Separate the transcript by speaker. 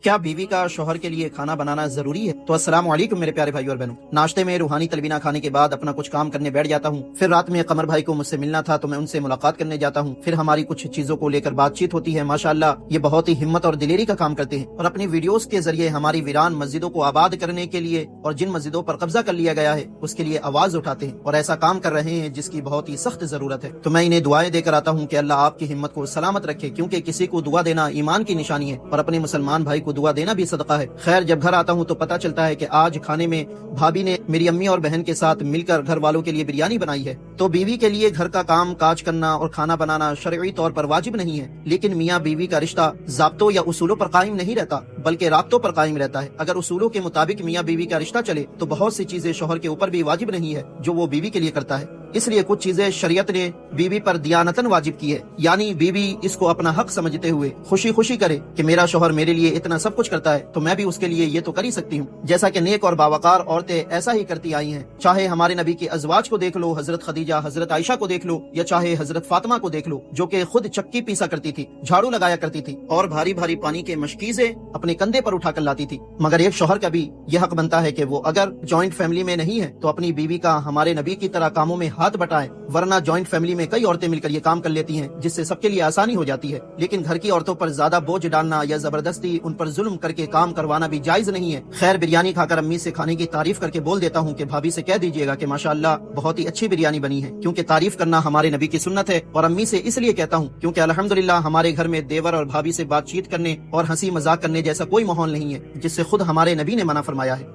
Speaker 1: क्या बीवी का शोहर के लिए खाना बनाना जरूरी है? तो अस्सलाम वालेकुम मेरे प्यारे भाई और बहनों। नाश्ते में रूहानी तलबीना खाने के बाद अपना कुछ काम करने बैठ जाता हूँ। फिर रात में कमर भाई को मुझसे मिलना था तो मैं उनसे मुलाकात करने जाता हूँ। फिर हमारी कुछ चीजों को लेकर बातचीत होती है। माशाअल्लाह ये बहुत ही हिम्मत और दिलेरी का काम करते हैं और अपनी वीडियोस के जरिए हमारी वीरान मस्जिदों को आबाद करने के लिए और जिन मस्जिदों पर कब्जा कर लिया गया है उसके लिए आवाज उठाते हैं और ऐसा काम कर रहे हैं जिसकी बहुत ही सख्त जरूरत है। तो मैं इन्हें दुआएं देकर आता हूँ कि अल्लाह आपकी हिम्मत को सलामत रखे, क्योंकि किसी को दुआ देना ईमान की निशानी है और अपने मुसलमान भाई को दुआ देना भी सदका है। खैर, जब घर आता हूँ तो पता चलता है कि आज खाने में भाभी ने मेरी अम्मी और बहन के साथ मिलकर घर वालों के लिए बिरयानी बनाई है। तो बीवी के लिए घर का काम काज करना और खाना बनाना शरई तौर पर वाजिब नहीं है, लेकिन मियाँ बीवी का रिश्ता ज़ाब्तों या उसूलों पर कायम नहीं रहता बल्कि राब्तों पर कायम रहता है। अगर उसूलों के मुताबिक मियाँ बीवी का रिश्ता चले तो बहुत सी चीजें शोहर के ऊपर भी वाजिब नहीं है जो वो बीवी के लिए करता है। इसलिए कुछ चीजें शरीयत ने बीवी पर दियानतन वाजिब की है, यानी बीवी इसको अपना हक समझते हुए खुशी खुशी करे कि मेरा शोहर मेरे लिए इतना सब कुछ करता है तो मैं भी उसके लिए ये तो कर ही सकती हूँ। जैसा कि नेक और बावकार औरतें ऐसा ही करती आई हैं। चाहे हमारे नबी के अजवाज को देख लो, हजरत खदीजा, हजरत आयशा को देख लो, या चाहे हजरत फातिमा को देख लो जो कि खुद चक्की पीसा करती थी, झाड़ू लगाया करती थी और भारी भारी पानी के मशकीज़े अपने कंधे पर उठाकर लाती थी। मगर एक शोहर का भी यह हक बनता है कि वो अगर जॉइंट फैमिली में नहीं है तो अपनी बीवी का हमारे नबी की तरह कामों में हाथ बटाए, वरना जॉइंट फैमिली में कई औरतें मिलकर ये काम कर लेती हैं जिससे सबके लिए आसानी हो जाती है। लेकिन घर की औरतों पर ज्यादा बोझ डालना या जबरदस्ती उन पर जुल्म करके काम करवाना भी जायज नहीं है। खैर, बिरयानी खाकर अम्मी से खाने की तारीफ करके बोल देता हूँ कि भाभी से कह दीजिएगा कि माशाअल्लाह बहुत ही अच्छी बिरयानी बनी है, क्योंकि तारीफ करना हमारे नबी की सुन्नत है। और अम्मी से इसलिए कहता हूँ क्योंकि अल्हम्दुलिल्लाह हमारे घर में देवर और भाभी से बातचीत करने और हंसी मजाक करने जैसा कोई माहौल नहीं है जिससे खुद हमारे नबी ने मना फरमाया है।